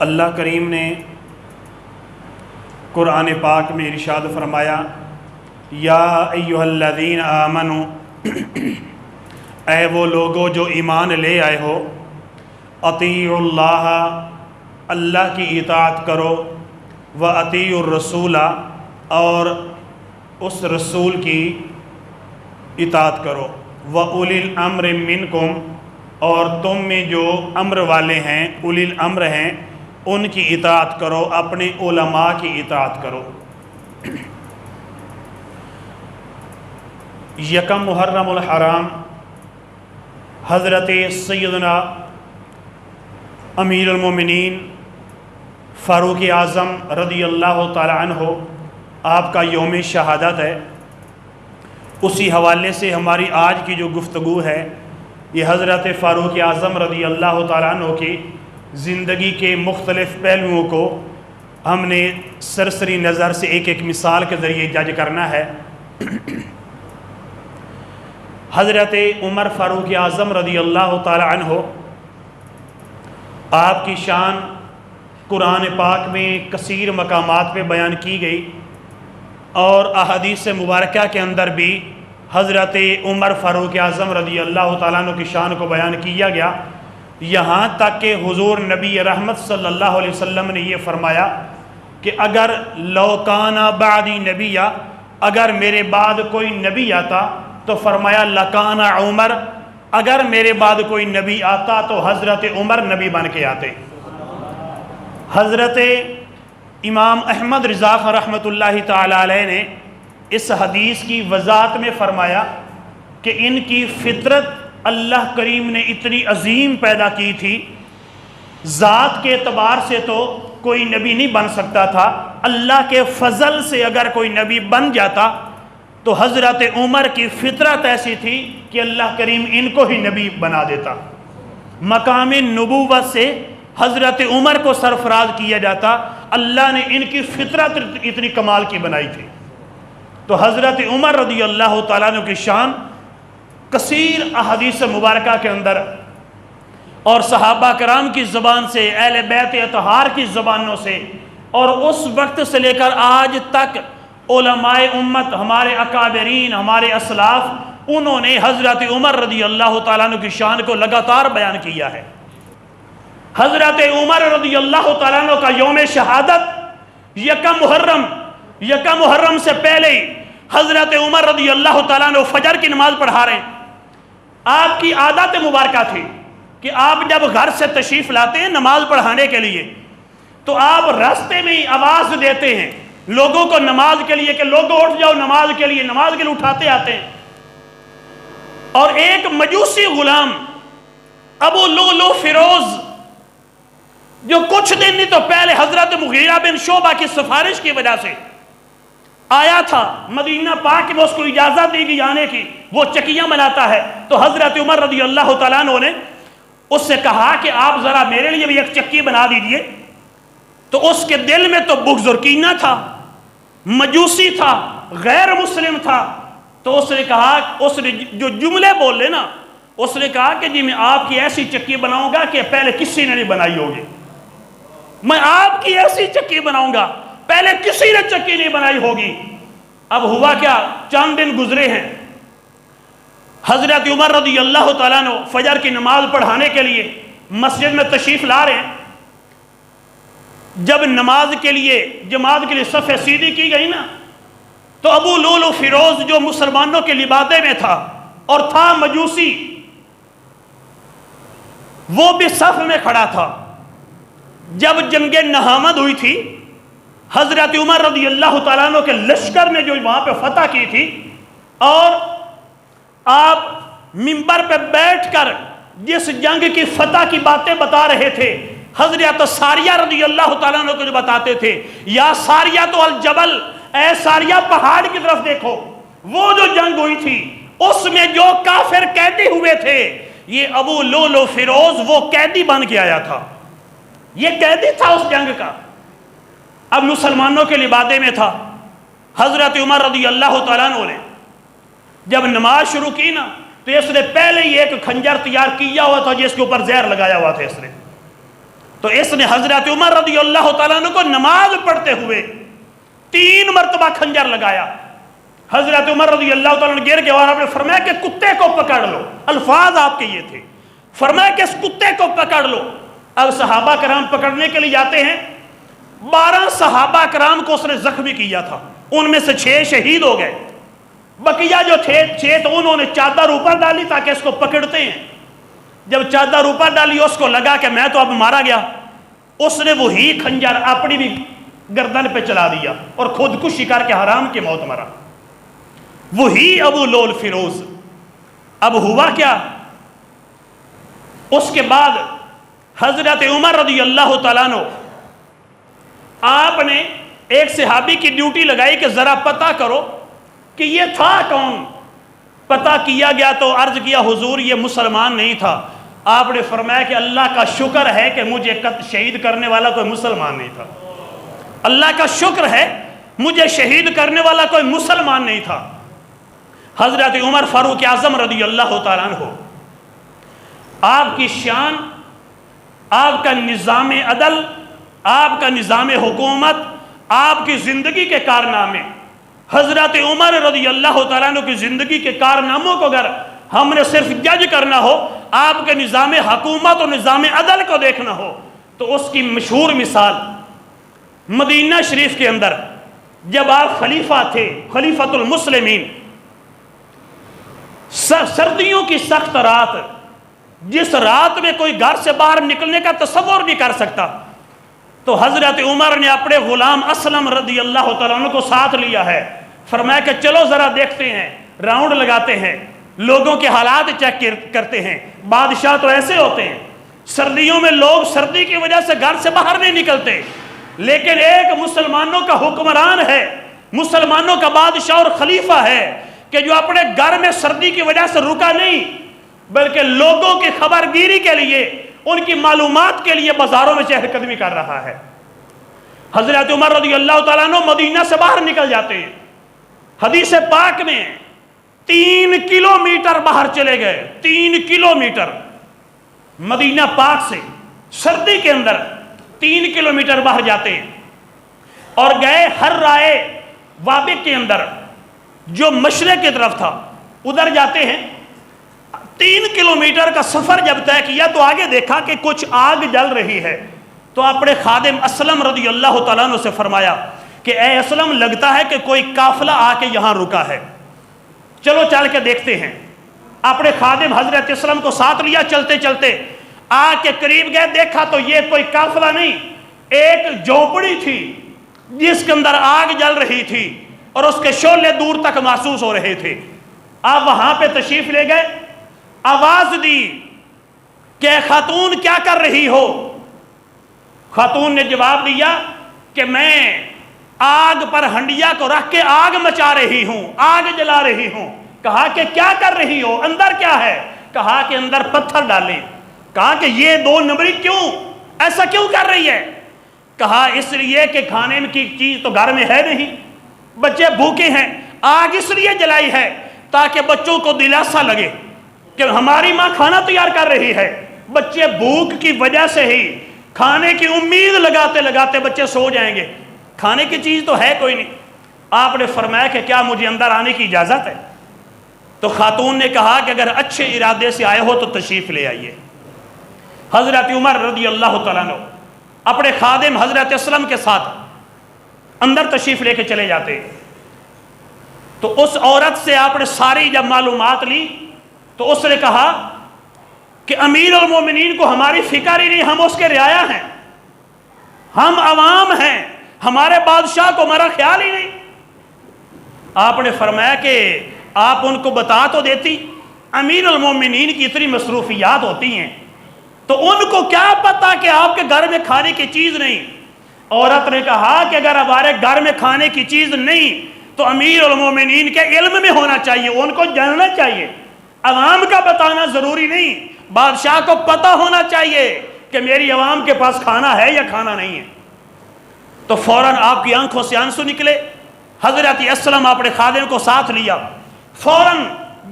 اللہ کریم نے قرآن پاک میں ارشاد فرمایا، یا ایھا الذین آمنوا، اے وہ لوگو جو ایمان لے آئے ہو، اطیعوا اللہ، اللہ کی اطاعت کرو، واطیعوا الرسول، اور اس رسول کی اطاعت کرو، واولی الامر منکم، اور تم میں جو امر والے ہیں، اولی الامر ہیں، ان کی اطاعت کرو، اپنے علماء کی اطاعت کرو۔ یکم محرم الحرام حضرت سیدنا امیر المومنین فاروق اعظم رضی اللہ تعالی عنہ آپ کا یوم شہادت ہے۔ اسی حوالے سے ہماری آج کی جو گفتگو ہے یہ حضرت فاروق اعظم رضی اللہ تعالیٰ عنہ کی زندگی کے مختلف پہلوؤں کو ہم نے سرسری نظر سے ایک ایک مثال کے ذریعے جج کرنا ہے۔ حضرت عمر فاروق اعظم رضی اللہ تعالیٰ عنہ، آپ کی شان قرآن پاک میں کثیر مقامات پہ بیان کی گئی، اور احادیث مبارکہ کے اندر بھی حضرت عمر فاروق اعظم رضی اللہ تعالیٰ عنہ کی شان کو بیان کیا گیا، یہاں تک کہ حضور نبی رحمت صلی اللہ علیہ وسلم نے یہ فرمایا کہ اگر لو کان بعدی نبی، اگر میرے بعد کوئی نبی آتا تو فرمایا لکان عمر، اگر میرے بعد کوئی نبی آتا تو حضرت عمر نبی بن کے آتے۔ حضرت امام احمد رضا رحمۃ اللہ تعالی علیہ نے اس حدیث کی وضاحت میں فرمایا کہ ان کی فطرت اللہ کریم نے اتنی عظیم پیدا کی تھی، ذات کے اعتبار سے تو کوئی نبی نہیں بن سکتا تھا، اللہ کے فضل سے اگر کوئی نبی بن جاتا تو حضرت عمر کی فطرت ایسی تھی کہ اللہ کریم ان کو ہی نبی بنا دیتا، مقام نبوت سے حضرت عمر کو سرفراز کیا جاتا، اللہ نے ان کی فطرت اتنی کمال کی بنائی تھی۔ تو حضرت عمر رضی اللہ تعالیٰ عنہ کی شان کثیر احادیث مبارکہ کے اندر اور صحابہ کرام کی زبان سے، اہل بیت اطہار کی زبانوں سے، اور اس وقت سے لے کر آج تک علماء امت، ہمارے اکابرین، ہمارے اسلاف، انہوں نے حضرت عمر رضی اللہ تعالیٰ عنہ کی شان کو لگاتار بیان کیا ہے۔ حضرت عمر رضی اللہ تعالیٰ عنہ کا یوم شہادت یکم محرم سے پہلے ہی حضرت عمر رضی اللہ تعالیٰ عنہ فجر کی نماز پڑھا رہے ہیں۔ آپ کی عادت مبارکہ تھی کہ آپ جب گھر سے تشریف لاتے ہیں نماز پڑھانے کے لیے تو آپ راستے میں ہی آواز دیتے ہیں لوگوں کو نماز کے لیے کہ لوگوں اٹھ جاؤ نماز کے لیے اٹھاتے آتے ہیں۔ اور ایک مجوسی غلام ابو لؤلؤ فیروز، جو کچھ دن نہیں تو پہلے حضرت مغیرہ بن شعبہ کی سفارش کی وجہ سے آیا تھا مدینہ پاک میں، اس کو اجازت دی گئی آنے کی، وہ چکیاں بناتا ہے، تو حضرت عمر رضی اللہ تعالیٰ عنہ نے اس سے کہا کہ آپ ذرا میرے لیے بھی ایک چکی بنا دیجئے۔ تو اس کے دل میں تو بغض اور کینہ تھا، مجوسی تھا، غیر مسلم تھا، تو اس نے کہا، اس نے جو جملے بولے نا، اس نے کہا کہ جی میں آپ کی ایسی چکی بناؤں گا کہ پہلے کسی نے نہیں بنائی ہوگی، میں آپ کی ایسی چکی بناؤں گا پہلے کسی نے چکی نہیں بنائی ہوگی۔ اب ہوا کیا، چند دن گزرے ہیں، حضرت عمر رضی اللہ تعالیٰ عنہ فجر کی نماز پڑھانے کے لیے مسجد میں تشریف لا رہے ہیں۔ جب نماز کے لیے، جماعت کے لیے صف سیدھی کی گئی نا، تو ابو لؤلؤ فیروز جو مسلمانوں کے لبادے میں تھا اور تھا مجوسی، وہ بھی صف میں کھڑا تھا۔ جب جنگ نہامد ہوئی تھی، حضرت عمر رضی اللہ تعالیٰ عنہ کے لشکر نے جو وہاں پہ فتح کی تھی، اور آپ منبر پہ بیٹھ کر جس جنگ کی فتح کی باتیں بتا رہے تھے، حضرت ساریہ رضی اللہ تعالیٰ عنہ کو جو بتاتے تھے، یا ساریہ تو الجبل، اے ساریہ پہاڑ کی طرف دیکھو، وہ جو جنگ ہوئی تھی اس میں جو کافر قیدی ہوئے تھے، یہ ابو لؤلؤ فیروز وہ قیدی بن کے آیا تھا، یہ قیدی تھا اس جنگ کا، اب مسلمانوں کے لبادے میں تھا۔ حضرت عمر رضی اللہ تعالیٰ عنہ نے جب نماز شروع کی نا، تو اس نے پہلے ہی ایک خنجر تیار کیا ہوا تھا جس کے اوپر زہر لگایا ہوا تھا اس نے، تو اس نے حضرت عمر رضی اللہ تعالیٰ عنہ کو نماز پڑھتے ہوئے 3 مرتبہ خنجر لگایا۔ حضرت عمر رضی اللہ تعالیٰ عنہ گر گئے اور آپ نے فرمایا کہ کتے کو پکڑ لو، الفاظ آپ کے یہ تھے، فرمایا کہ اس کتے کو پکڑ لو۔ اب صحابہ کرام پکڑنے کے لیے جاتے ہیں، 12 صحابہ کرام کو اس نے زخمی کیا تھا، ان میں سے 6 شہید ہو گئے، بقیہ جو تھے 6 تو انہوں نے چادر اوپر ڈالی تاکہ اس کو پکڑتے ہیں۔ جب چادر اوپر ڈالی اس کو لگا کہ میں تو اب مارا گیا، اس نے وہی خنجر اپنی بھی گردن پہ چلا دیا اور خودکشی کر کے حرام کی موت مرا، وہی ابو لول فیروز۔ اب ہوا کیا، اس کے بعد حضرت عمر رضی اللہ تعالیٰ عنہ آپ نے ایک صحابی کی ڈیوٹی لگائی کہ ذرا پتہ کرو کہ یہ تھا کون۔ پتہ کیا گیا تو عرض کیا حضور یہ مسلمان نہیں تھا۔ آپ نے فرمایا کہ اللہ کا شکر ہے کہ مجھے شہید کرنے والا کوئی مسلمان نہیں تھا، اللہ کا شکر ہے مجھے شہید کرنے والا کوئی مسلمان نہیں تھا۔ حضرت عمر فاروق اعظم رضی اللہ تعالیٰ عنہ، آپ کی شان، آپ کا نظام عدل، آپ کا نظام حکومت، آپ کی زندگی کے کارنامے، حضرت عمر رضی اللہ تعالیٰ عنہ کی زندگی کے کارناموں کو اگر ہم نے صرف جج کرنا ہو، آپ کے نظام حکومت اور نظام عدل کو دیکھنا ہو، تو اس کی مشہور مثال مدینہ شریف کے اندر جب آپ خلیفہ تھے، خلیفۃ المسلمین، سردیوں کی سخت رات، جس رات میں کوئی گھر سے باہر نکلنے کا تصور نہیں کر سکتا، تو حضرت عمر نے اپنے غلام اسلم رضی اللہ تعالیٰ عنہ کو ساتھ لیا ہے، فرمایا کہ چلو ذرا دیکھتے ہیں، راؤنڈ لگاتے ہیں، لوگوں کے حالات چیک کرتے ہیں۔ بادشاہ تو ایسے ہوتے ہیں، سردیوں میں لوگ سردی کی وجہ سے گھر سے باہر نہیں نکلتے، لیکن ایک مسلمانوں کا حکمران ہے، مسلمانوں کا بادشاہ اور خلیفہ ہے کہ جو اپنے گھر میں سردی کی وجہ سے رکا نہیں، بلکہ لوگوں کی خبر گیری کے لیے، ان کی معلومات کے لیے بازاروں میں چہل قدمی کر رہا ہے۔ حضرت عمر رضی اللہ تعالیٰ عنہ مدینہ سے باہر نکل جاتے ہیں، حدیث پاک میں 3 کلومیٹر باہر چلے گئے، 3 کلومیٹر مدینہ پاک سے سردی کے اندر 3 کلومیٹر باہر جاتے ہیں، اور گئے ہر رائے وابق کے اندر جو مشرق کی طرف تھا ادھر جاتے ہیں۔ 3 کلومیٹر کا سفر جب طے کیا تو آگے دیکھا کہ کچھ آگ جل رہی ہے، تو اپنے خادم اسلم رضی اللہ تعالیٰ عنہ سے فرمایا کہ اے اسلم، لگتا ہے کہ کوئی قافلہ آ کے یہاں رکا ہے، چلو چل کے دیکھتے ہیں۔ اپنے خادم حضرت اسلم کو ساتھ لیا، چلتے چلتے آگ کے قریب گئے، دیکھا تو یہ کوئی قافلہ نہیں، ایک جھونپڑی تھی جس کے اندر آگ جل رہی تھی اور اس کے شعلے دور تک محسوس ہو رہے تھے۔ آپ وہاں پہ تشریف لے گئے، آواز دی کہ خاتون کیا کر رہی ہو؟ خاتون نے جواب دیا کہ میں آگ پر ہنڈیا کو رکھ کے آگ مچا رہی ہوں، آگ جلا رہی ہوں۔ کہا کہ کیا کر رہی ہو، اندر کیا ہے؟ کہا کہ اندر پتھر ڈالیں۔ کہا کہ یہ 2 نمبری کیوں، ایسا کیوں کر رہی ہے؟ کہا اس لیے کہ کھانے کی چیز تو گھر میں ہے نہیں، بچے بھوکے ہیں، آگ اس لیے جلائی ہے تاکہ بچوں کو دلاسا لگے کہ ہماری ماں کھانا تیار کر رہی ہے۔ بچے بھوک کی وجہ سے ہی کھانے کی امید لگاتے لگاتے بچے سو جائیں گے، کھانے کی چیز تو ہے کوئی نہیں۔ آپ نے فرمایا کہ کیا مجھے اندر آنے کی اجازت ہے؟ تو خاتون نے کہا کہ اگر اچھے ارادے سے آئے ہو تو تشریف لے آئیے۔ حضرت عمر رضی اللہ تعالیٰ عنہ اپنے خادم حضرت اسلم کے ساتھ اندر تشریف لے کے چلے جاتے، تو اس عورت سے آپ نے ساری جب معلومات لی تو اس نے کہا کہ امیر المومنین کو ہماری فکر ہی نہیں، ہم اس کے رعایا ہیں، ہم عوام ہیں، ہمارے بادشاہ کو ہمارا خیال ہی نہیں۔ آپ نے فرمایا کہ آپ ان کو بتا تو دیتی، امیر المومنین کی اتنی مصروفیات ہوتی ہیں تو ان کو کیا پتا کہ آپ کے گھر میں کھانے کی چیز نہیں۔ عورت نے کہا کہ اگر ہمارے گھر میں کھانے کی چیز نہیں تو امیر المومنین کے علم میں ہونا چاہیے، ان کو جاننا چاہیے، عوام کا بتانا ضروری نہیں، بادشاہ کو پتہ ہونا چاہیے کہ میری عوام کے پاس کھانا ہے یا کھانا نہیں ہے۔ تو فوراً آپ کی آنکھوں سے آنسو نکلے، حضرت اسلم اپنے خادم کو ساتھ لیا، فوراً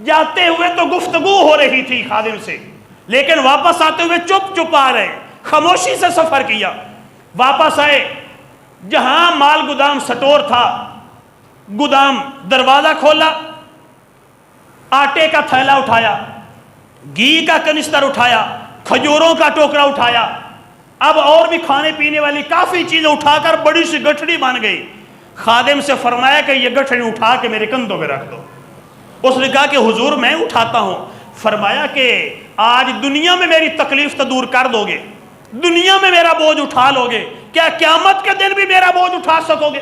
جاتے ہوئے تو گفتگو ہو رہی تھی خادم سے، لیکن واپس آتے ہوئے چپ چپ آ رہے، خاموشی سے سفر کیا، واپس آئے، جہاں مال گودام سٹور تھا، گودام دروازہ کھولا، آٹے کا تھیلا اٹھایا، گھی کا کنستر اٹھایا، کھجوروں کا ٹوکرا اٹھایا، اب اور بھی کھانے پینے والی کافی چیزیں اٹھا کر بڑی سی گٹھڑی بن گئی۔ خادم سے فرمایا کہ یہ گٹھڑی اٹھا کے میرے کندھوں پہ رکھ دو۔ اس نے کہا کہ حضور میں اٹھاتا ہوں۔ فرمایا کہ آج دنیا میں میری تکلیف تو دور کر دو گے، دنیا میں میرا بوجھ اٹھا لو گے، کیا قیامت کے دن بھی میرا بوجھ اٹھا سکو گے؟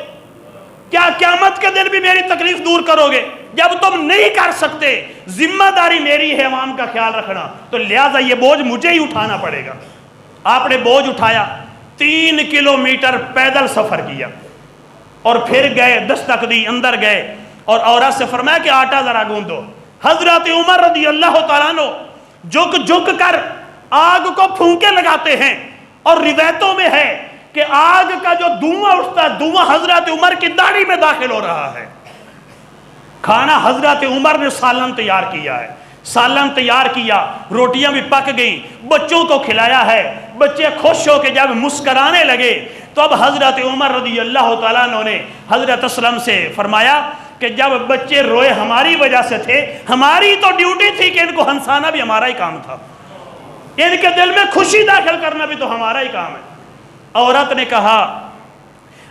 کیا قیامت کے دن بھی میری تکلیف دور کرو گے؟ جب تم نہیں کر سکتے، ذمہ داری میری ہے عوام کا خیال رکھنا، تو لہٰذا یہ بوجھ مجھے ہی اٹھانا پڑے گا۔ آپ نے بوجھ اٹھایا، 3 کلومیٹر پیدل سفر کیا، اور پھر گئے، دستک دی، اندر گئے، اور عورت سے فرمایا کہ آٹا ذرا گوندو۔ حضرت عمر رضی اللہ تعالیٰ عنہ جھک جھک کر آگ کو پھونکے لگاتے ہیں، اور روایتوں میں ہے کہ آگ کا جو دھواں اٹھتا ہے، دھواں حضرت عمر کی داڑھی میں داخل ہو رہا ہے۔ کھانا حضرت عمر نے سالن تیار کیا ہے، سالن تیار کیا، روٹیاں بھی پک گئیں، بچوں کو کھلایا ہے، بچے خوش ہو کے جب مسکرانے لگے تو اب حضرت عمر رضی اللہ تعالیٰ عنہ نے حضرت اسلم سے فرمایا کہ جب بچے روئے ہماری وجہ سے تھے، ہماری تو ڈیوٹی تھی کہ ان کو ہنسانا بھی ہمارا ہی کام تھا، ان کے دل میں خوشی داخل کرنا بھی تو ہمارا ہی کام ہے۔ عورت نے کہا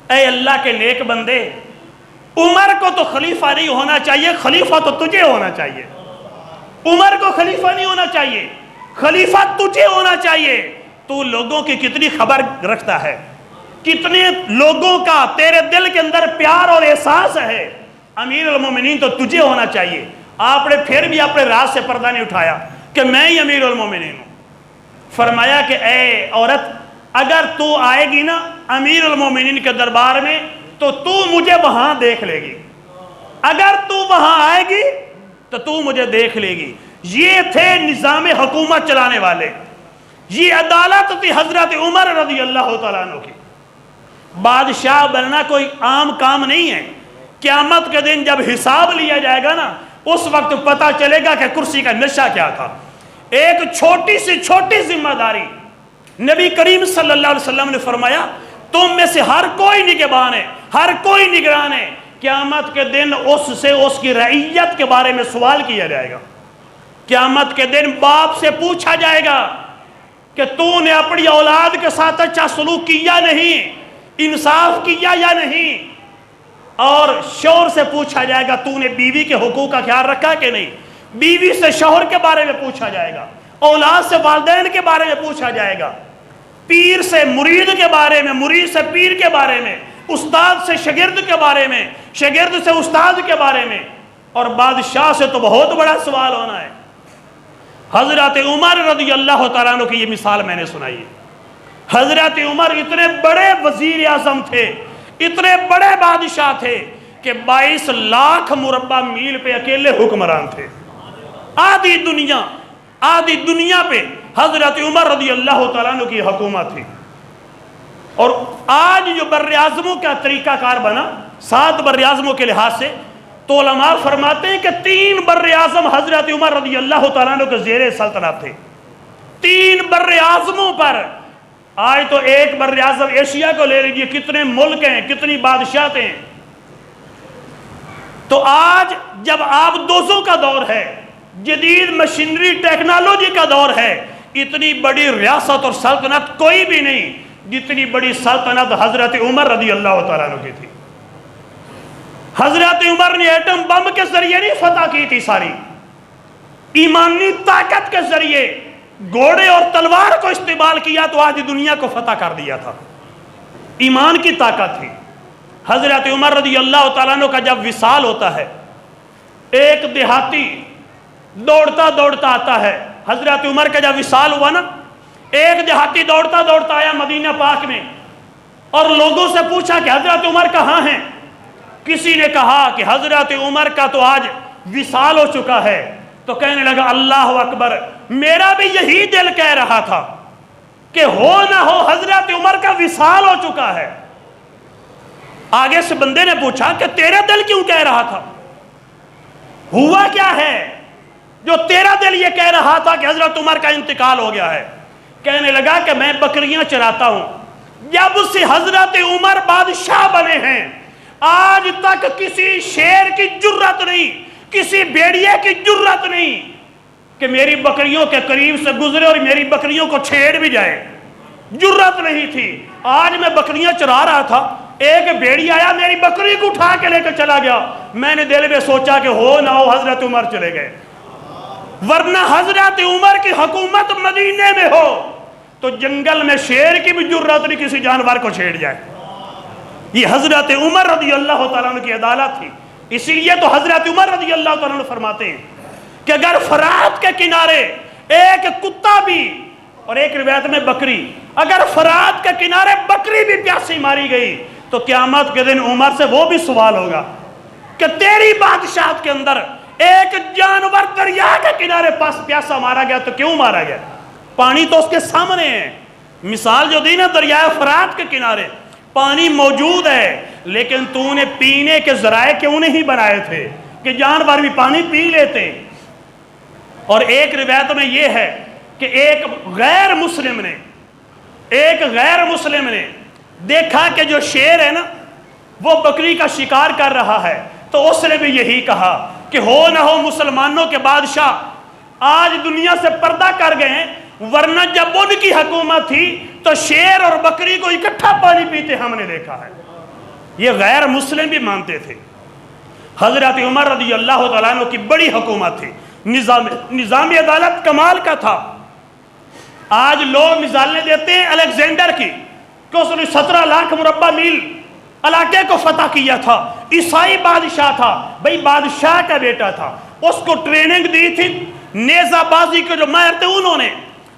اے اللہ کے نیک بندے، عمر کو تو خلیفہ نہیں ہونا چاہیے، خلیفہ تو تجھے ہونا چاہیے۔ عمر کو خلیفہ نہیں ہونا چاہیے، خلیفہ تجھے ہونا چاہیے۔ تو لوگوں کی کتنی خبر رکھتا ہے، کتنے لوگوں کا تیرے دل کے اندر پیار اور احساس ہے، امیر المومنین تو تجھے ہونا چاہیے۔ آپ نے پھر بھی اپنے راز سے پردہ نہیں اٹھایا کہ میں ہی امیر المومنین ہوں۔ فرمایا کہ اے عورت، اگر تو آئے گی نا امیر المومنین کے دربار میں تو مجھے وہاں دیکھ لے گی، اگر تو وہاں آئے گی تو مجھے دیکھ لے گی۔ یہ تھے نظام حکومت چلانے والے، یہ عدالت تھی حضرت عمر رضی اللہ تعالیٰ عنہ کی۔ بادشاہ بننا کوئی عام کام نہیں ہے، قیامت کے دن جب حساب لیا جائے گا نا، اس وقت پتہ چلے گا کہ کرسی کا نشہ کیا تھا۔ ایک چھوٹی سی چھوٹی ذمہ داری، نبی کریم صلی اللہ علیہ وسلم نے فرمایا تم میں سے ہر کوئی نگہبان ہے، ہر کوئی نگران ہے، قیامت کے دن اس سے اس کی رعیت کے بارے میں سوال کیا جائے گا۔ قیامت کے دن باپ سے پوچھا جائے گا کہ تو نے اپنی اولاد کے ساتھ اچھا سلوک کیا نہیں، انصاف کیا یا نہیں، اور شوہر سے پوچھا جائے گا تو نے بیوی کے حقوق کا خیال رکھا کہ نہیں، بیوی سے شوہر کے بارے میں پوچھا جائے گا، اولاد سے والدین کے بارے میں پوچھا جائے گا، پیر سے مرید کے بارے میں، مرید سے پیر کے بارے میں، استاد سے شاگرد کے بارے میں، شاگرد سے استاد کے بارے میں، اور بادشاہ سے تو بہت بڑا سوال ہونا ہے۔ حضرت عمر رضی اللہ تعالیٰ عنہ کی یہ مثال میں نے سنائی ہے۔ حضرت عمر اتنے بڑے وزیر اعظم تھے، اتنے بڑے بادشاہ تھے کہ 22 لاکھ مربع میل پہ اکیلے حکمران تھے۔ آدھی دنیا پہ حضرت عمر رضی اللہ تعالیٰ عنہ کی حکومت تھی۔ اور آج جو بر اعظموں کا طریقہ کار بنا 7 بر اعظموں کے لحاظ سے، تو علماء فرماتے ہیں کہ 3 بر اعظم حضرت عمر رضی اللہ تعالیٰ عنہ کے زیر سلطنت تھے۔ 3 بر اعظموں پر، آج تو ایک بر اعظم ایشیا کو لے لیجیے، کتنے ملک ہیں، کتنی بادشاہت ہیں۔ تو آج جب آپ دوزوں کا دور ہے، جدید مشینری ٹیکنالوجی کا دور ہے، اتنی بڑی ریاست اور سلطنت کوئی بھی نہیں جتنی بڑی سلطنت حضرت عمر رضی اللہ تعالیٰ عنہ کی تھی۔ حضرت عمر نے ایٹم بم کے ذریعے نہیں فتح کی تھی، ساری ایمانی طاقت کے ذریعے گھوڑے اور تلوار کو استعمال کیا تو آج دنیا کو فتح کر دیا تھا۔ ایمان کی طاقت تھی۔ حضرت عمر رضی اللہ تعالیٰ عنہ کا جب وصال ہوتا ہے، ایک دیہاتی دوڑتا دوڑتا آتا ہے۔ حضرت عمر کا جب وصال ہوا نا، ایک دیہاتی دوڑتا دوڑتا آیا مدینہ پاک میں، اور لوگوں سے پوچھا کہ حضرت عمر کہاں ہیں؟ کسی نے کہا کہ حضرت عمر کا تو آج وصال ہو چکا ہے، تو کہنے لگا اللہ اکبر، میرا بھی یہی دل کہہ رہا تھا کہ ہو نہ ہو حضرت عمر کا وصال ہو چکا ہے۔ آگے سے بندے نے پوچھا کہ تیرا دل کیوں کہہ رہا تھا؟ ہوا کیا ہے جو تیرا دل یہ کہہ رہا تھا کہ حضرت عمر کا انتقال ہو گیا ہے؟ کہنے لگا کہ میں بکریاں چراتا ہوں، جب سے حضرت عمر بادشاہ بنے ہیں آج تک کسی شیر کی جرت نہیں، کسی بھیڑیے کی جرت نہیں کہ میری بکریوں کے قریب سے گزرے اور میری بکریوں کو چھیڑ بھی جائے، جرت نہیں تھی۔ آج میں بکریاں چرا رہا تھا، ایک بھیڑی آیا میری بکری کو اٹھا کے لے کے چلا گیا، میں نے دل میں سوچا کہ ہو نہ ہو حضرت عمر چلے گئے، ورنہ حضرت عمر کی حکومت مدینے میں ہو تو جنگل میں شیر کی بھی جرت نہیں کسی جانور کو چھیڑ جائے۔ یہ حضرت عمر رضی اللہ تعالیٰ عنہ کی عدالت تھی۔ اسی لیے تو حضرت عمر رضی اللہ تعالیٰ عنہ فرماتے ہیں کہ اگر فرات کے کنارے ایک کتا بھی اور ایک روایت میں بکری، اگر فرات کے کنارے بکری بھی پیاسی ماری گئی تو قیامت کے دن عمر سے وہ بھی سوال ہوگا کہ تیری بادشاہت کے اندر ایک جانور دریا کے کنارے پاس پیاسا مارا گیا تو کیوں مارا گیا؟ پانی تو اس کے سامنے ہے۔ مثال جو دی نا دریائے فرات کے کنارے پانی موجود ہے، لیکن تو نے پینے کے ذرائع کیوں نہیں بنائے تھے کہ جانور بھی پانی پی لیتے؟ اور ایک روایت میں یہ ہے کہ ایک غیر مسلم نے دیکھا کہ جو شیر ہے نا وہ بکری کا شکار کر رہا ہے، تو اس نے بھی یہی کہا کہ ہو نہ ہو مسلمانوں کے بادشاہ آج دنیا سے پردہ کر گئے ہیں، ورنہ جب ان کی حکومت تھی تو شیر اور بکری کو اکٹھا پانی پیتے ہم نے دیکھا ہے۔ یہ غیر مسلم بھی مانتے تھے۔ حضرت عمر رضی اللہ تعالیٰ عنہ کی بڑی حکومت تھی، نظام عدالت کمال کا تھا۔ آج لوگ مثالیں دیتے ہیں الیگزینڈر کی کہ اس نے 17 لاکھ مربع میل علاقے کو فتح کیا تھا، عیسائی بادشاہ تھا، بھئی بادشاہ کا بیٹا تھا، اس کو ٹریننگ دی تھی نیزہ بازی کے جو ماہر تھے انہوں نے،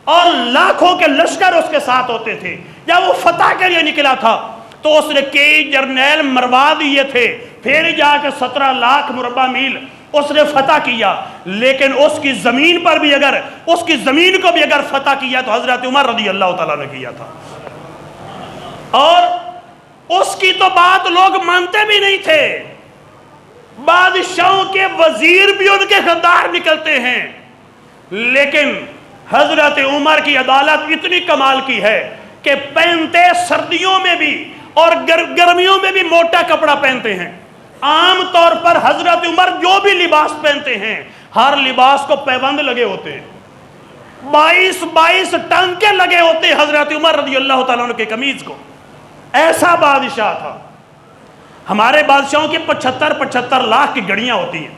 اور لاکھوں کے لشکر اس کے ساتھ ہوتے تھے۔ جب وہ فتح کے لیے نکلا تھا تو اس نے کئی جرنیل مروا دیے تھے، پھر جا کے 17 لاکھ مربع میل اس نے فتح کیا، لیکن اس کی زمین پر بھی اگر اس کی زمین کو بھی اگر فتح کیا تو حضرت عمر رضی اللہ تعالیٰ نے کیا تھا، اور اس کی تو بات لوگ مانتے بھی نہیں تھے۔ بادشاہوں کے وزیر بھی ان کے غدار نکلتے ہیں، لیکن حضرت عمر کی عدالت اتنی کمال کی ہے کہ پہنتے سردیوں میں بھی اور گرمیوں میں بھی موٹا کپڑا پہنتے ہیں۔ عام طور پر حضرت عمر جو بھی لباس پہنتے ہیں ہر لباس کو پیبند لگے ہوتے ہیں، 22 ٹانکے لگے ہوتے ہیں حضرت عمر رضی اللہ تعالیٰ عنہ کے قمیض کو۔ ایسا بادشاہ تھا۔ ہمارے بادشاہوں کی 75 لاکھ کی گھڑیاں ہوتی ہیں،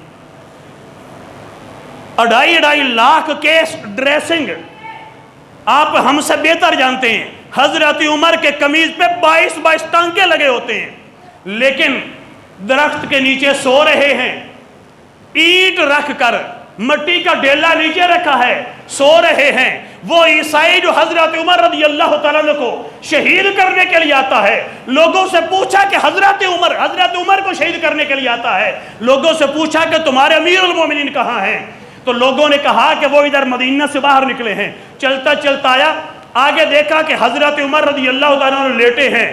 2.5 لاکھ کے ڈریسنگ، آپ ہم سے بہتر جانتے ہیں۔ حضرت عمر کے قمیض پہ 22 ٹانکے لگے ہوتے ہیں، لیکن درخت کے نیچے سو رہے ہیں، اینٹ رکھ کر مٹی کا ڈیلا نیچے رکھا ہے، سو رہے ہیں۔ وہ عیسائی جو حضرت عمر رضی اللہ تعالیٰ عنہ کو شہید کرنے کے لیے آتا ہے، لوگوں سے پوچھا کہ حضرت عمر کو شہید کرنے کے لیے آتا ہے، لوگوں سے پوچھا کہ تمہارے امیر المومنین کہاں ہیں؟ تو لوگوں نے کہا کہ وہ ادھر مدینہ سے باہر نکلے ہیں۔ چلتا چلتا آیا، آگے دیکھا کہ حضرت عمر رضی اللہ تعالیٰ عنہ لیٹے ہیں،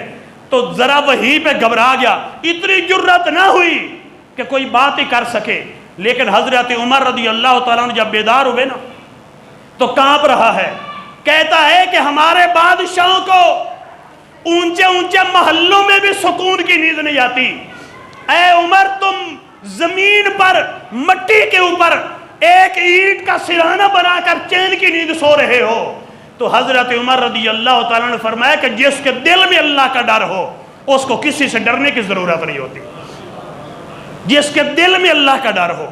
تو ذرا وہیں پہ گھبرا گیا، اتنی جرت نہ ہوئی کہ کوئی بات ہی کر سکے۔ لیکن حضرت عمر رضی اللہ تعالیٰ عنہ جب بیدار ہوئے نا تو کانپ رہا ہے، کہتا ہے کہ ہمارے بادشاہوں کو اونچے اونچے محلوں میں بھی سکون کی نیند نہیں آتی، اے عمر تم زمین پر مٹی کے اوپر ایک اینٹ کا سرہانہ بنا کر چین کی نیند سو رہے ہو۔ تو حضرت عمر رضی اللہ تعالیٰ نے فرمایا کہ جس کے دل میں اللہ کا ڈر ہو اس کو کسی سے ڈرنے کی ضرورت نہیں ہوتی، جس کے دل میں اللہ کا ڈر ہو۔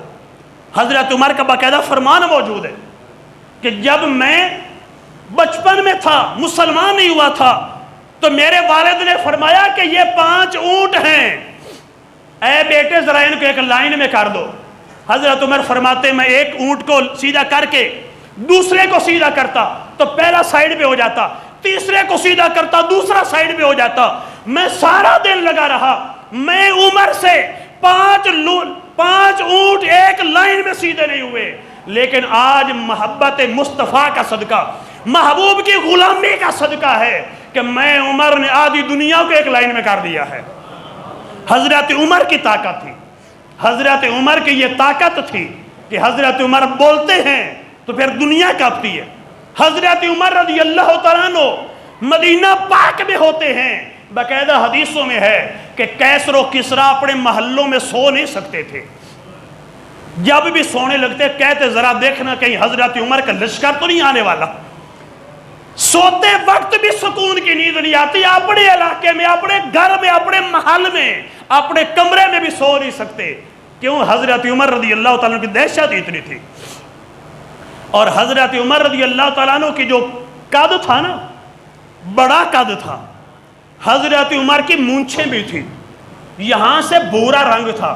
حضرت عمر کا باقاعدہ فرمان موجود ہے کہ جب میں بچپن میں تھا، مسلمان نہیں ہوا تھا، تو میرے والد نے فرمایا کہ یہ 5 اونٹ ہیں، اے بیٹے ذرا ان کو ایک لائن میں کر دو۔ حضرت عمر فرماتے میں ایک اونٹ کو سیدھا کر کے دوسرے کو سیدھا کرتا تو پہلا سائیڈ پہ ہو جاتا، تیسرے کو سیدھا کرتا دوسرا سائیڈ پہ ہو جاتا۔ میں سارا دن لگا رہا، میں عمر سے 5 اونٹ ایک لائن میں سیدھے نہیں ہوئے، لیکن آج محبت مصطفیٰ کا صدقہ، محبوب کی غلامی کا صدقہ ہے کہ میں عمر نے آدھی دنیا کو ایک لائن میں کر دیا ہے۔ حضرت عمر کی طاقت تھی، حضرت عمر کی یہ طاقت تھی کہ حضرت عمر بولتے ہیں تو پھر دنیا کانپتی ہے۔ حضرت عمر رضی اللہ تعالیٰ عنہ مدینہ پاک میں ہوتے ہیں، باقاعدہ حدیثوں میں ہے کہ کیسر و کسرا اپنے محلوں میں سو نہیں سکتے تھے، جب بھی سونے لگتے کہتے ذرا دیکھنا کہیں حضرت عمر کا لشکر تو نہیں آنے والا۔ سوتے وقت بھی سکون کی نیند نہیں آتی، اپنے علاقے میں، اپنے گھر میں، اپنے محل میں، اپنے کمرے میں بھی سو نہیں سکتے۔ کیوں؟ حضرت عمر رضی اللہ تعالیٰ کی دہشت اتنی تھی۔ اور حضرت عمر رضی اللہ تعالیٰ عنہ کی جو قد تھا نا، بڑا قد تھا، حضرت عمر کی مونچھیں بھی تھی، یہاں سے بھورا رنگ تھا۔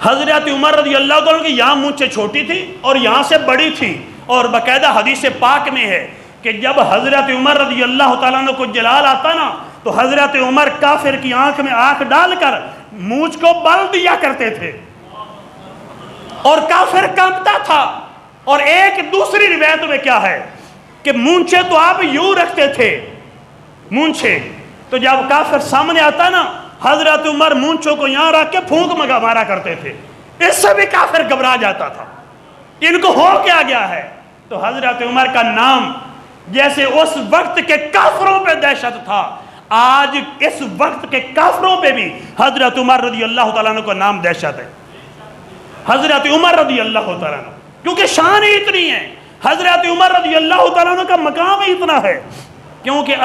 حضرت عمر رضی اللہ تعالیٰ عنہ کی یہاں مونچھیں چھوٹی تھی اور یہاں سے بڑی تھی، اور باقاعدہ حدیث پاک میں ہے کہ جب حضرت عمر رضی اللہ تعالیٰ عنہ کو جلال آتا نا تو حضرت عمر کافر کی آنکھ میں آنکھ ڈال کر مونچھ کو بل دیا کرتے تھے، اور کافر کانپتا تھا۔ اور ایک دوسری روایت میں کیا ہے کہ مونچھیں تو آپ یوں رکھتے تھے، مونچھیں تو جب کافر سامنے آتا نا حضرت عمر مونچھوں کو یہاں رکھ کے پھونک مارا کرتے تھے، اس سے بھی کافر گھبرا جاتا تھا، ان کو ہو کیا گیا ہے۔ تو حضرت عمر کا نام جیسے اس وقت کے کافروں پہ دہشت تھا، آج اس وقت کے کافروں پہ بھی حضرت عمر رضی اللہ تعالیٰ عنہ کا نام دہشت ہے۔ حضرت عمر رضی اللہ تعالیٰ عنہ کیونکہ شان ہی اتنی ہے، حضرت عمر رضی اللہ تعالیٰ عنہ کا مقام ہی اتنا ہے، کیونکہ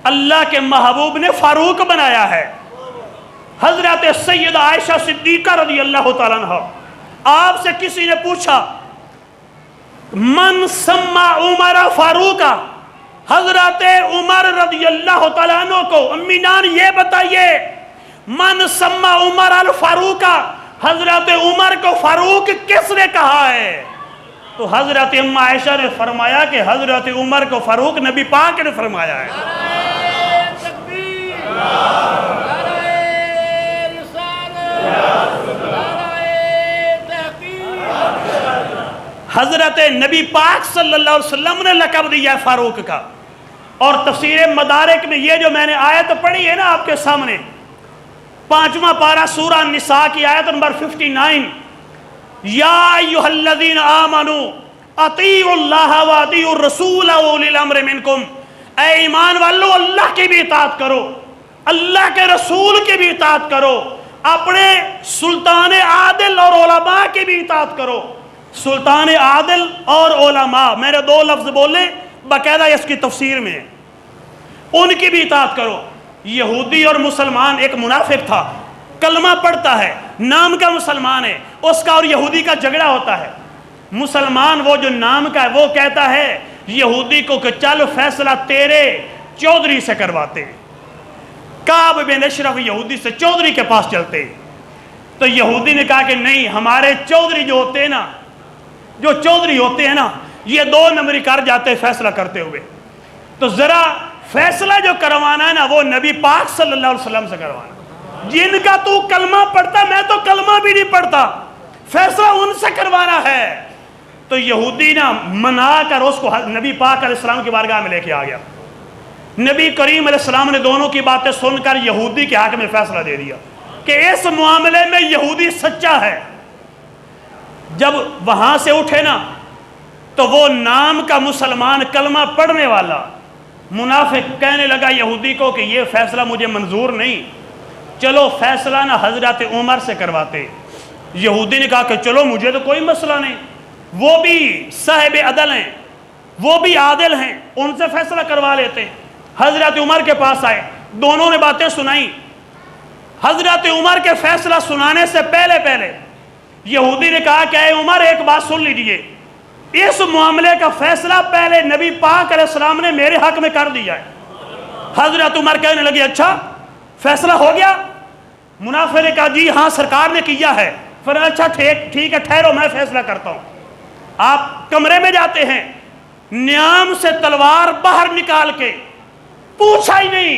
اللہ کے محبوب نے فاروق بنایا ہے۔ حضرت سیدہ عائشہ صدیقہ رضی اللہ تعالیٰ عنہ، آپ سے کسی نے پوچھا من سما عمر فاروقہ، حضرت عمر رضی اللہ تعالیٰ عنہ کو امی جان یہ بتائیے من سما عمر الفاروقہ، حضرت عمر کو فاروق کس نے کہا ہے؟ تو حضرت ام عائشہ نے فرمایا کہ حضرت عمر کو فاروق نبی پاک نے فرمایا ہے۔ حضرت نبی پاک صلی اللہ علیہ وسلم نے لقب دیا ہے فاروق کا۔ اور تفسیر مدارک میں یہ جو میں نے آیت پڑھی ہے نا آپ کے سامنے، 5واں پارہ سورہ نساء کی آیت نمبر 59، یا ایھا الذین آمنوا اطیعوا اللہ واطیعوا الرسول واولی الامر منکم، اے ایمان والو اللہ کی بھی اطاعت کرو، اللہ کے رسول کی بھی اطاعت کرو، اپنے سلطان عادل اور علماء کی بھی اطاعت کرو۔ سلطان عادل اور علماء، میں نے 2 لفظ بولے باقاعدہ اس کی تفسیر میں، ان کی بھی اطاعت کرو۔ یہودی اور مسلمان، ایک منافق تھا، کلمہ پڑھتا ہے، نام کا مسلمان ہے، اس کا اور یہودی کا جھگڑا ہوتا ہے۔ مسلمان وہ جو نام کا ہے وہ کہتا ہے یہودی کو کہ چل فیصلہ تیرے چودھری سے کرواتے، کعب بن اشرف یہودی سے چودھری کے پاس چلتے، تو یہودی نے کہا کہ نہیں، ہمارے چودھری جو ہوتے ہیں نا، جو چودھری ہوتے ہیں نا، یہ 2 نمبری کر جاتے فیصلہ کرتے ہوئے، تو ذرا فیصلہ جو کروانا ہے نا وہ نبی پاک صلی اللہ علیہ وسلم سے کروانا، جن کا تو کلمہ پڑھتا، میں تو کلمہ بھی نہیں پڑھتا، فیصلہ ان سے کروانا ہے۔ تو یہودی نا منا کر اس کو نبی پاک علیہ السلام کی بارگاہ میں لے کے آ گیا۔ نبی کریم علیہ السلام نے دونوں کی باتیں سن کر یہودی کے حق میں فیصلہ دے دیا کہ اس معاملے میں یہودی سچا ہے۔ جب وہاں سے اٹھے نا تو وہ نام کا مسلمان، کلمہ پڑھنے والا منافق کہنے لگا یہودی کو کہ یہ فیصلہ مجھے منظور نہیں، چلو فیصلہ نہ حضرت عمر سے کرواتے۔ یہودی نے کہا کہ چلو مجھے تو کوئی مسئلہ نہیں، وہ بھی صاحب عدل ہیں، وہ بھی عادل ہیں، ان سے فیصلہ کروا لیتے۔ حضرت عمر کے پاس آئے، دونوں نے باتیں سنائیں۔ حضرت عمر کے فیصلہ سنانے سے پہلے یہودی نے کہا کہ اے عمر ایک بات سن لیجئے، اس معاملے کا فیصلہ پہلے نبی پاک علیہ السلام نے میرے حق میں کر دیا ہے۔ حضرت عمر کہنے لگے اچھا فیصلہ ہو گیا؟ منافق نے کہا جی ہاں سرکار نے کیا ہے۔ فرمایا اچھا ٹھیک ہے، ٹھہرو میں فیصلہ کرتا ہوں۔ آپ کمرے میں جاتے ہیں، نیام سے تلوار باہر نکال کے، پوچھا ہی نہیں،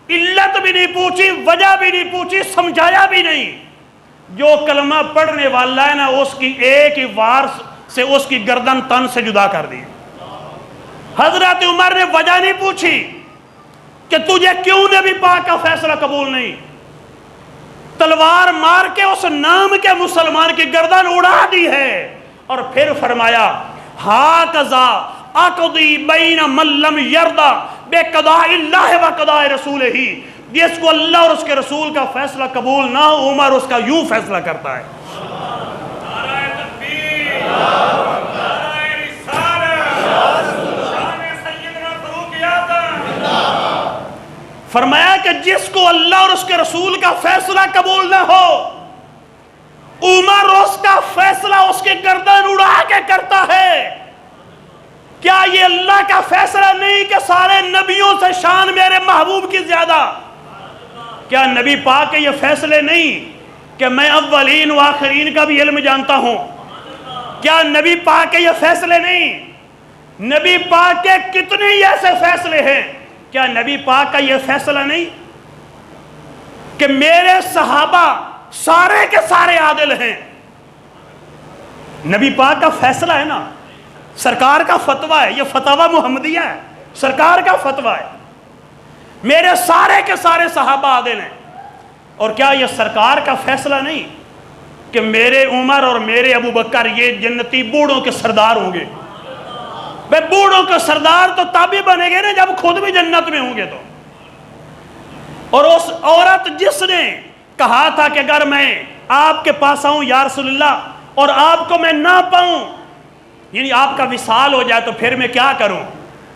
علت بھی نہیں پوچھی، وجہ بھی نہیں پوچھی، سمجھایا بھی نہیں، جو کلمہ پڑھنے والا ہے نا اس کی ایک ہی وار سے اس کی گردن تن سے جدا کر دی۔ حضرت عمر نے وجہ نہیں پوچھی کہ تجھے کیوں نبی پاک کا فیصلہ قبول نہیں، تلوار مار کے اس نام کے مسلمان کی گردن اڑا دی ہے اور پھر فرمایا ہاکذا اقضی بین من لم یرضی بقضاء اللہ و قضاء رسولہ، جس کو اللہ اور اس کے رسول کا فیصلہ قبول نہ ہو عمر اس کا یوں فیصلہ کرتا ہے۔ نعرہ تکبیر، نعرہ رسالت، شان سیدنا فاروق اعظم۔ فرمایا کہ جس کو اللہ اور اس کے رسول کا فیصلہ قبول نہ ہو عمر اس کا فیصلہ اس کی گردن اڑا کے کرتا ہے۔ کیا یہ اللہ کا فیصلہ نہیں کہ سارے نبیوں سے شان میرے محبوب کی زیادہ؟ کیا نبی پاک کے یہ فیصلے نہیں کہ میں اولین و آخرین کا بھی علم جانتا ہوں؟ کیا نبی پاک کے یہ فیصلے نہیں؟ نبی پاک کے کتنے ہی ایسے فیصلے ہیں، کیا نبی پاک کا یہ فیصلہ نہیں کہ میرے صحابہ سارے کے سارے عادل ہیں؟ نبی پاک کا فیصلہ ہے نا، سرکار کا فتویٰ ہے، یہ فتویٰ محمدیہ ہے، سرکار کا فتویٰ ہے، میرے سارے کے سارے صحابہ عادل ہیں۔ اور کیا یہ سرکار کا فیصلہ نہیں کہ میرے عمر اور میرے ابو بکر یہ جنتی بوڑھوں کے سردار ہوں گے؟ بھئی بوڑھوں کے سردار تو تب ہی بنے گے نا جب خود بھی جنت میں ہوں گے تو۔ اور اس عورت جس نے کہا تھا کہ اگر میں آپ کے پاس آؤں یا رسول اللہ اور آپ کو میں نہ پاؤں، یعنی آپ کا وصال ہو جائے تو پھر میں کیا کروں؟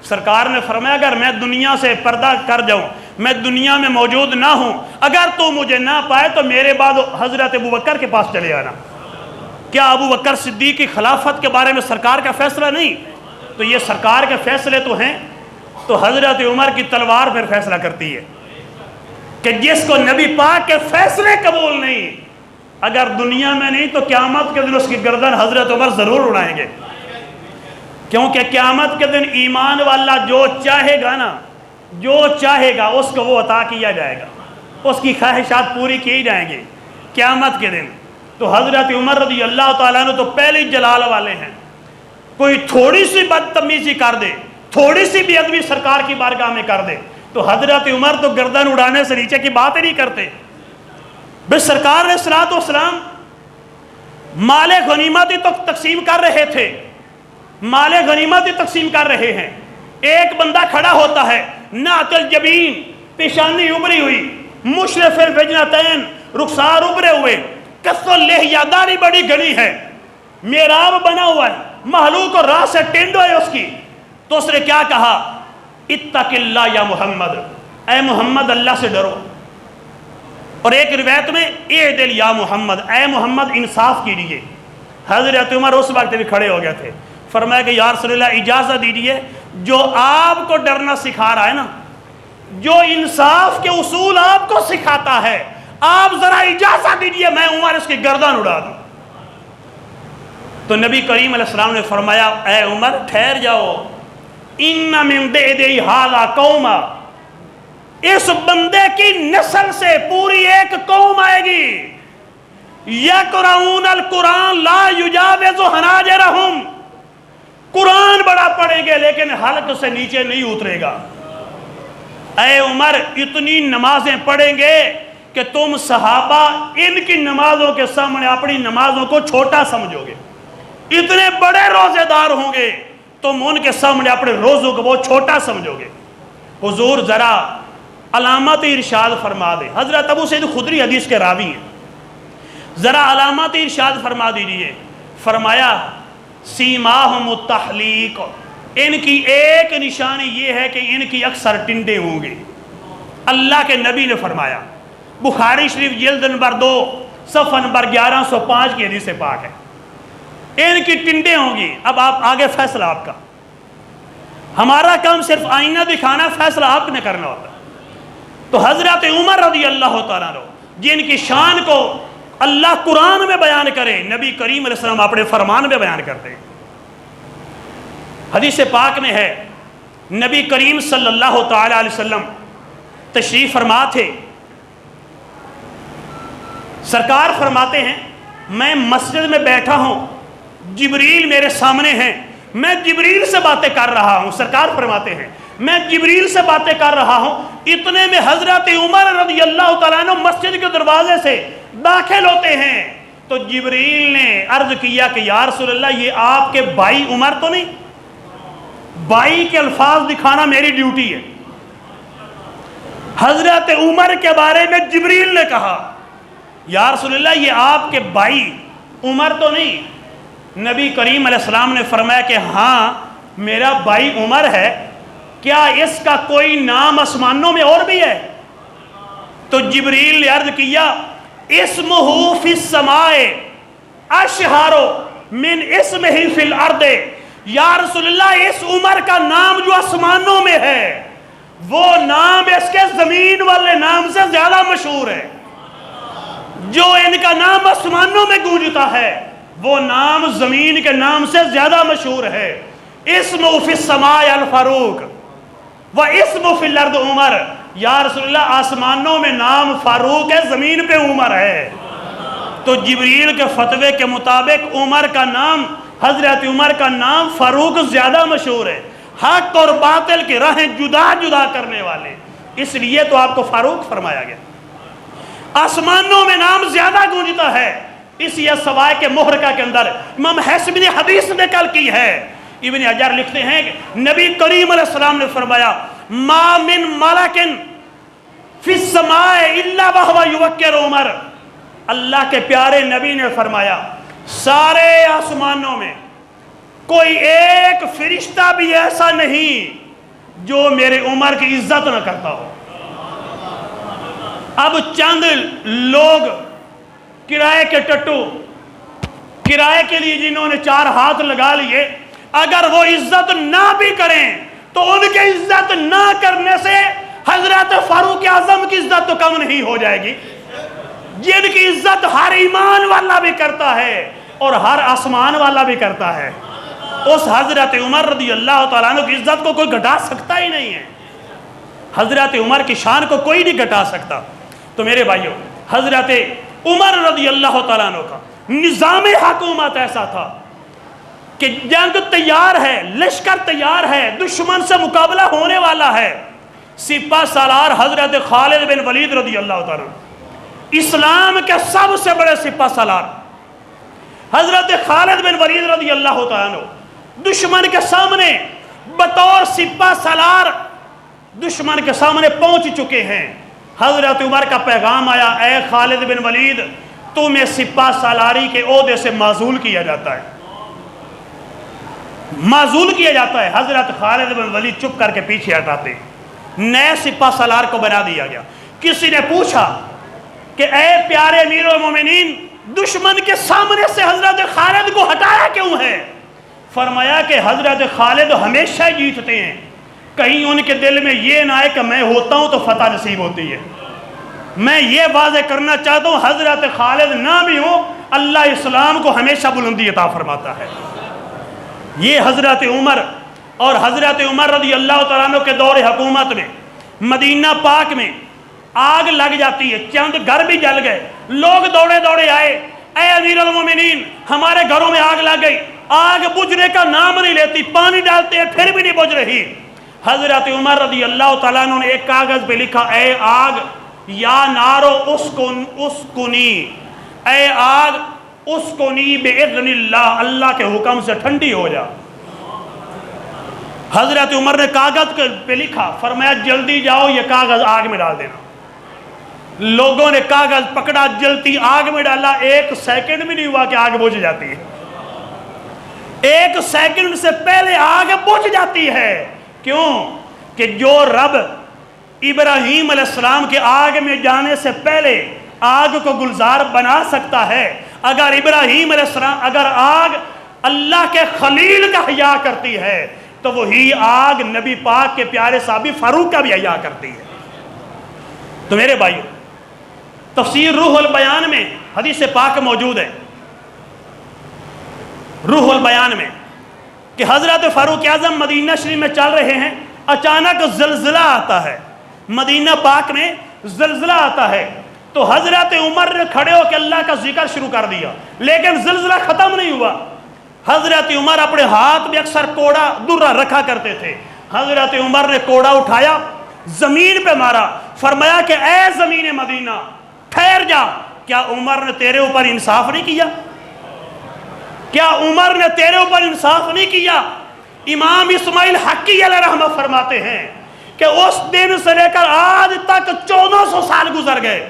سرکار نے فرمایا اگر میں دنیا سے پردہ کر جاؤں، میں دنیا میں موجود نہ ہوں، اگر تو مجھے نہ پائے تو میرے بعد حضرت ابو بکر کے پاس چلے آنا۔ کیا ابو بکر صدیق کی خلافت کے بارے میں سرکار کا فیصلہ نہیں؟ تو یہ سرکار کے فیصلے تو ہیں، تو حضرت عمر کی تلوار پھر فیصلہ کرتی ہے کہ جس کو نبی پاک کے فیصلے قبول نہیں، اگر دنیا میں نہیں تو قیامت کے دن اس کی گردن حضرت عمر ضرور اڑائیں گے، کیونکہ قیامت کے دن ایمان والا جو چاہے گا نا، جو چاہے گا اس کو وہ عطا کیا جائے گا، اس کی خواہشات پوری کی جائیں گی قیامت کے دن۔ تو حضرت عمر رضی اللہ تعالیٰ عنہ تو پہلے جلال والے ہیں، کوئی تھوڑی سی بدتمیزی کر دے، تھوڑی سی بے ادبی سرکار کی بارگاہ میں کر دے تو حضرت عمر تو گردن اڑانے سے نیچے کی بات ہی نہیں کرتے۔ بس سرکار نے صلوات و سلام مال غنیمت ہی تو تقسیم کر رہے تھے، مال غنیمت ہی تقسیم کر رہے ہیں، ایک بندہ کھڑا ہوتا ہے نعت الجبین، پیشانی ابری ہوئی، مشرف الوجنتین، رخسار ابرے ہوئے، کس لحیاداری بڑی گھنی ہے، میراب بنا ہوا ہے، محلوق اور راہ سے ٹینڈو ہے اس کی، تو اس نے کیا کہا؟ اتق اللہ یا محمد، اے محمد اللہ سے ڈرو۔ اور ایک روایت میں اعدل یا محمد، اے محمد انصاف کیجیے۔ حضرت عمر اس وقت بھی کھڑے ہو گئے تھے، فرمایا کہ یا رسول اللہ اجازت دیجیے، جو آپ کو ڈرنا سکھا رہا ہے نا، جو انصاف کے اصول آپ کو سکھاتا ہے، آپ ذرا اجازت دیجیے میں عمر اس کی گردن اڑا دوں۔ تو نبی کریم علیہ السلام نے فرمایا اے عمر ٹھہر جاؤ، ان من بعدی ھذا قوما، اس بندے کی نسل سے پوری ایک قوم آئے گی، یقرؤون القرآن لا یجاوز حناجرہم، قرآن بڑا پڑھیں گے لیکن حلق سے نیچے نہیں اترے گا۔ اے عمر اتنی نمازیں پڑھیں گے کہ تم صحابہ ان کی نمازوں کے سامنے اپنی نمازوں کو چھوٹا سمجھو گے، اتنے بڑے روزے دار ہوں گے تم ان کے سامنے اپنے روزوں کو بہت چھوٹا سمجھو گے۔ حضور ذرا علامات ارشاد فرما دے، حضرت ابو سعید خدری حدیث کے راوی ہیں، ذرا علامات ارشاد فرما دیجئے۔ فرمایا سیماہم التحلیق، ان کی ایک نشانی یہ ہے کہ ان کی اکثر ٹنڈے ہوں گے۔ اللہ کے نبی نے فرمایا، بخاری شریف جلد نمبر 2 صفحہ نمبر 1105 کی حدیث پاک ہے، ان کی ٹنڈے ہوں گی۔ اب آپ آگے فیصلہ آپ کا، ہمارا کام صرف آئینہ دکھانا، فیصلہ آپ نے کرنا ہوتا ہے۔ تو حضرت عمر رضی اللہ تعالیٰ عنہ جن کی شان کو اللہ قرآن میں بیان کرے، نبی کریم علیہ السلام اپنے فرمان میں بیان کرتے ہیں۔ حدیث پاک میں ہے نبی کریم صلی اللہ تعالیٰ علیہ وسلم تشریف فرما تھے، سرکار فرماتے ہیں میں مسجد میں بیٹھا ہوں، جبریل میرے سامنے ہیں، میں جبریل سے باتیں کر رہا ہوں۔ سرکار فرماتے ہیں میں جبریل سے باتیں کر رہا ہوں، اتنے میں حضرت عمر رضی اللہ تعالیٰ عنہ مسجد کے دروازے سے داخل ہوتے ہیں۔ تو جبریل نے عرض کیا کہ یا رسول اللہ یہ آپ کے بھائی عمر تو نہیں؟ بھائی کے الفاظ دکھانا میری ڈیوٹی ہے۔ حضرت عمر کے بارے میں جبریل نے کہا یا رسول اللہ یہ آپ کے بھائی عمر تو نہیں؟ نبی کریم علیہ السلام نے فرمایا کہ ہاں میرا بھائی عمر ہے، کیا اس کا کوئی نام آسمانوں میں اور بھی ہے؟ تو جبریل نے عرض کیا اسمہ فی السماء اشہر من اسمہ فی الارض، یا رسول اللہ اس عمر کا نام جو آسمانوں میں ہے وہ نام اس کے زمین والے نام سے زیادہ مشہور ہے۔ جو ان کا نام آسمانوں میں گونجتا ہے وہ نام زمین کے نام سے زیادہ مشہور ہے۔ اسمہ فی السماء الفاروق و اسمہ فی الارض عمر، یا رسول اللہ آسمانوں میں نام فاروق ہے، زمین پہ عمر ہے۔ تو جبریل کے فتوے کے مطابق عمر کا نام، حضرت عمر کا نام فاروق زیادہ مشہور ہے، حق اور باطل کی راہیں جدا جدا کرنے والے، اس لیے تو آپ کو فاروق فرمایا گیا۔ آسمانوں میں نام زیادہ گونجتا ہے، اس یہ سوائے کے محرقہ کے اندر امام حسب نے حدیث نقل کی ہے، ابن حجر لکھتے ہیں کہ نبی کریم علیہ السلام نے فرمایا ما من ملک فی السماء الا وہو یوکر عمر، اللہ کے پیارے نبی نے فرمایا سارے آسمانوں میں کوئی ایک فرشتہ بھی ایسا نہیں جو میرے عمر کی عزت نہ کرتا ہو۔ اب چند لوگ کرائے کے ٹٹو، کرائے کے لیے جنہوں نے 4 ہاتھ لگا لیے، اگر وہ عزت نہ بھی کریں تو ان کے عزت نہ کرنے سے حضرت فاروق اعظم کی عزت تو کم نہیں ہو جائے گی، جن کی عزت ہر ایمان والا بھی کرتا ہے اور ہر آسمان والا بھی کرتا ہے، اس حضرت عمر رضی اللہ تعالیٰ عنہ کی عزت کو کوئی گھٹا سکتا ہی نہیں ہے۔ حضرت عمر کی شان کو کوئی نہیں گھٹا سکتا۔ تو میرے بھائیوں، حضرت عمر رضی اللہ تعالیٰ عنہ کا نظام حکومت ایسا تھا کہ جنگ تیار ہے، لشکر تیار ہے، دشمن سے مقابلہ ہونے والا ہے، سپہ سالار حضرت خالد بن ولید رضی اللہ تعالیٰ عنہ، اسلام کے سب سے بڑے سپہ سالار حضرت خالد بن ولید رضی اللہ تعالیٰ عنہ دشمن کے سامنے بطور سپہ سالار دشمن کے سامنے پہنچ چکے ہیں۔ حضرت عمر کا پیغام آیا اے خالد بن ولید تمہیں سپہ سالاری کے عہدے سے معزول کیا جاتا ہے، معزول کیا جاتا ہے۔ حضرت خالد بن ولید چپ کر کے پیچھے ہٹاتے، نئے سپہ سالار کو بنا دیا گیا۔ کسی نے پوچھا کہ اے پیارے امیر المومنین دشمن کے سامنے سے حضرت خالد کو ہٹایا کیوں ہے؟ فرمایا کہ حضرت خالد ہمیشہ جیتتے ہیں، کہیں ان کے دل میں یہ نہ آئے کہ میں ہوتا ہوں تو فتح نصیب ہوتی ہے۔ میں یہ واضح کرنا چاہتا ہوں حضرت خالد نہ بھی ہو، اللہ اسلام کو ہمیشہ بلندی عطا فرماتا ہے۔ یہ حضرت عمر اور حضرت عمر رضی اللہ تعالیٰ عنہ کے دور حکومت میں مدینہ پاک میں آگ لگ جاتی ہے، چند گھر بھی جل گئے، لوگ دوڑے دوڑے آئے اے امیر المومنین ہمارے گھروں میں آگ لگ گئی، آگ بجھنے کا نام نہیں لیتی، پانی ڈالتے ہیں پھر بھی نہیں بجھ رہی۔ حضرت عمر رضی اللہ تعالیٰ عنہ نے ایک کاغذ پہ لکھا اے آگ یا نارو اسکنی، اے آگ اسکنی باذن اللہ، اللہ کے حکم سے ٹھنڈی ہو جا۔ حضرت عمر نے کاغذ پہ لکھا، فرمایا جلدی جاؤ یہ کاغذ آگ میں ڈال دینا۔ لوگوں نے کاغذ پکڑا، جلتی آگ میں ڈالا، 1 سیکنڈ بھی نہیں ہوا کہ آگ بجھ جاتی ہے، 1 سیکنڈ سے پہلے آگ بجھ جاتی ہے۔ کیوں کہ جو رب ابراہیم علیہ السلام کے آگ میں جانے سے پہلے آگ کو گلزار بنا سکتا ہے، اگر ابراہیم علیہ السلام، اگر آگ اللہ کے خلیل کا حیا کرتی ہے تو وہی آگ نبی پاک کے پیارے صحابی فاروق کا بھی حیا کرتی ہے۔ تو میرے بھائیو، تفسیر روح البیان میں حدیث پاک موجود ہے، روح البیان میں، کہ حضرت فاروق اعظم مدینہ شریف میں چل رہے ہیں، اچانک زلزلہ آتا ہے، مدینہ پاک میں زلزلہ آتا ہے، تو حضرت عمر نے کھڑے ہو کے اللہ کا ذکر شروع کر دیا، لیکن زلزلہ ختم نہیں ہوا۔ حضرت عمر اپنے ہاتھ میں اکثر کوڑا درہ رکھا کرتے تھے، حضرت عمر نے کوڑا اٹھایا، زمین پہ مارا، فرمایا کہ اے زمین مدینہ ٹھہر جا، کیا عمر نے تیرے اوپر انصاف نہیں کیا؟ کیا عمر نے تیرے اوپر انصاف نہیں کیا؟ امام اسماعیل حقی علیہ رحمہ فرماتے ہیں کہ اس دن سے لے کر آج تک 1400 سال گزر گئے.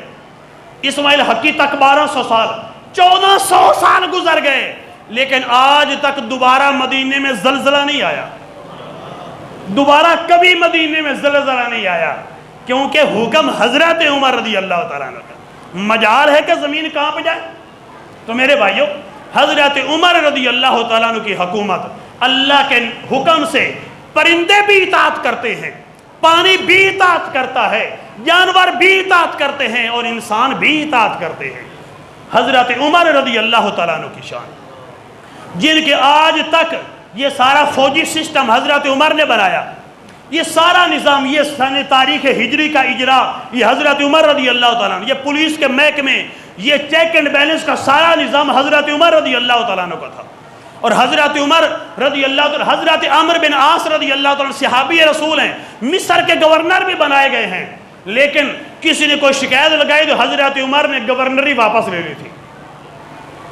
اسماعیل حقی تک 1200 سال، 1400 سال گزر گئے، لیکن آج تک دوبارہ مدینے میں زلزلہ نہیں آیا. دوبارہ کبھی مدینے میں زلزلہ نہیں آیا، کیونکہ حکم حضرت عمر رضی اللہ تعالیٰ عنہ کا. مجال ہے کہ زمین کہاں پہ جائے؟ تو میرے بھائیوں، حضرت عمر رضی اللہ تعالیٰ عنہ کی حکومت، اللہ کے حکم سے پرندے بھی اطاعت کرتے ہیں، پانی بھی اطاعت کرتا ہے، جانور بھی اطاعت کرتے ہیں، اور انسان بھی اطاعت کرتے ہیں. حضرت عمر رضی اللہ تعالیٰ عنہ کی شان، جن کے آج تک یہ سارا فوجی سسٹم حضرت عمر نے بنایا، یہ سارا نظام، یہ سن تاریخ ہجری کا اجرا یہ حضرت عمر رضی اللہ تعالیٰ عنہ، یہ پولیس کے محکمے، یہ چیک اینڈ بیلنس کا سارا نظام حضرت عمر رضی اللہ تعالیٰ عنہ کا تھا. اور حضرت عمر رضی اللہ تعالیٰ، حضرت عمرو بن عاص رضی اللہ تعالیٰ صحابی رسول ہیں، مصر کے گورنر بھی بنائے گئے ہیں، لیکن کسی نے کوئی شکایت لگائی تو حضرت عمر نے گورنری واپس لے لی تھی.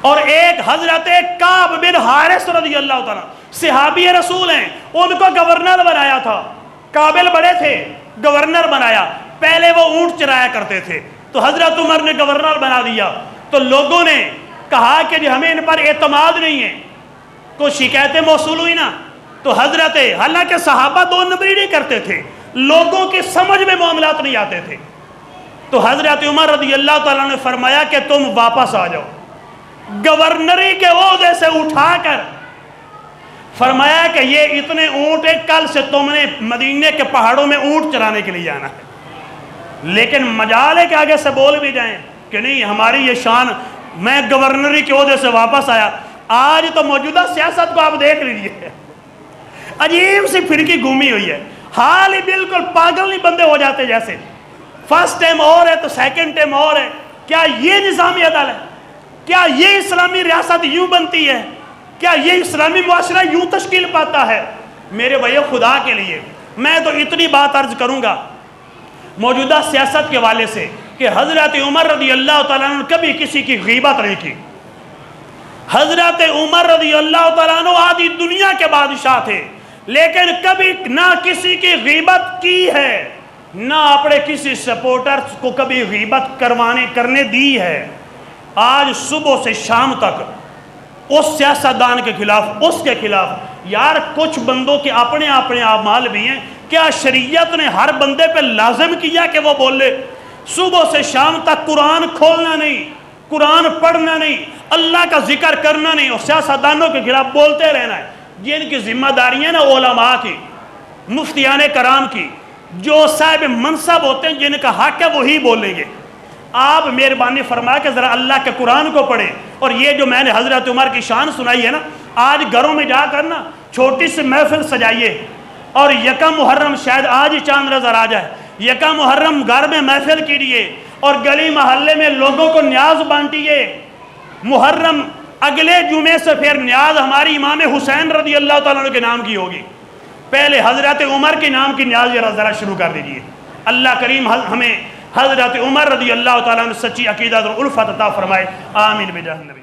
اور ایک حضرت کعب بن حارث رضی اللہ تعالیٰ صحابی رسول ہیں، ان کو گورنر بنایا تھا. قابل بڑے تھے، گورنر بنایا. پہلے وہ اونٹ چرایا کرتے تھے تو حضرت عمر نے گورنر بنا دیا. تو لوگوں نے کہا کہ جی ہمیں ان پر اعتماد نہیں ہے، کوئی شکایتیں موصول ہوئی نا تو حضرت، حالانکہ صحابہ دو نمبری نہیں کرتے تھے، لوگوں کی سمجھ میں معاملات نہیں آتے تھے، تو حضرت عمر رضی اللہ تعالیٰ نے فرمایا کہ تم واپس آ جاؤ. گورنری کے عہدے سے اٹھا کر فرمایا کہ یہ اتنے اونٹ ہیں، کل سے تم نے مدینے کے پہاڑوں میں اونٹ چرانے کے لیے جانا ہے. لیکن مجال ہے کہ آگے سے بول بھی جائیں کہ نہیں ہماری یہ شان، میں گورنری کے عہدے سے واپس آیا. آج تو موجودہ سیاست کو آپ دیکھ لیجیے، عجیب سی پھرکی گھومی ہوئی ہے، حال ہی بالکل پاگل نہیں بندے ہو جاتے جیسے. فرسٹ ٹائم اور ہے تو سیکنڈ ٹائم اور ہے. کیا یہ نظامی عدالت؟ کیا یہ اسلامی ریاست یوں بنتی ہے؟ کیا یہ اسلامی معاشرہ یوں تشکیل پاتا ہے؟ میرے بھائیو، خدا کے لیے میں تو اتنی بات عرض کروں گا موجودہ سیاست کے والے سے کہ حضرت عمر رضی اللہ تعالیٰ عنہ کبھی کسی کی غیبت نہیں کی. حضرت عمر رضی اللہ تعالیٰ عنہ آدھی دنیا کے بادشاہ تھے، لیکن کبھی نہ کسی کی غیبت کی ہے، نہ اپنے کسی سپورٹرز کو کبھی غیبت کرنے دی ہے. آج صبح سے شام تک اس سیاستدان کے خلاف، اس کے خلاف، یار کچھ بندوں کے اپنے اعمال بھی ہیں. کیا شریعت نے ہر بندے پہ لازم کیا کہ وہ بولے؟ صبح سے شام تک قرآن کھولنا نہیں، قرآن پڑھنا نہیں، اللہ کا ذکر کرنا نہیں، اور سیاستدانوں کے خلاف بولتے رہنا ہے. جن کی ذمہ داریاں نا علماء کی، مفتیان کرام کی، جو صاحب منصب ہوتے ہیں جن کا حق ہے وہی بولیں گے. آپ مہربانی فرما کے ذرا اللہ کے قرآن کو پڑھیں. اور یہ جو میں نے حضرت عمر کی شان سنائی ہے نا، آج گھروں میں جا کر نا چھوٹی سی محفل سجائیے، اور یکم محرم شاید آج ہی چاند نظر آ جائے، یکم محرم گھر میں محفل کیجیے اور گلی محلے میں لوگوں کو نیاز بانٹیے. محرم اگلے جمعے سے پھر نیاز ہماری امام حسین رضی اللہ تعالیٰ عنہ کے نام کی ہوگی. پہلے حضرت عمر کے نام کی نیاز ذرا شروع کر دیجیے. اللہ کریم ہمیں حضرت عمر رضی اللہ تعالیٰ عنہ سچی عقیدت اور الفت عطا فرمائے. آمین بجاہ النبی.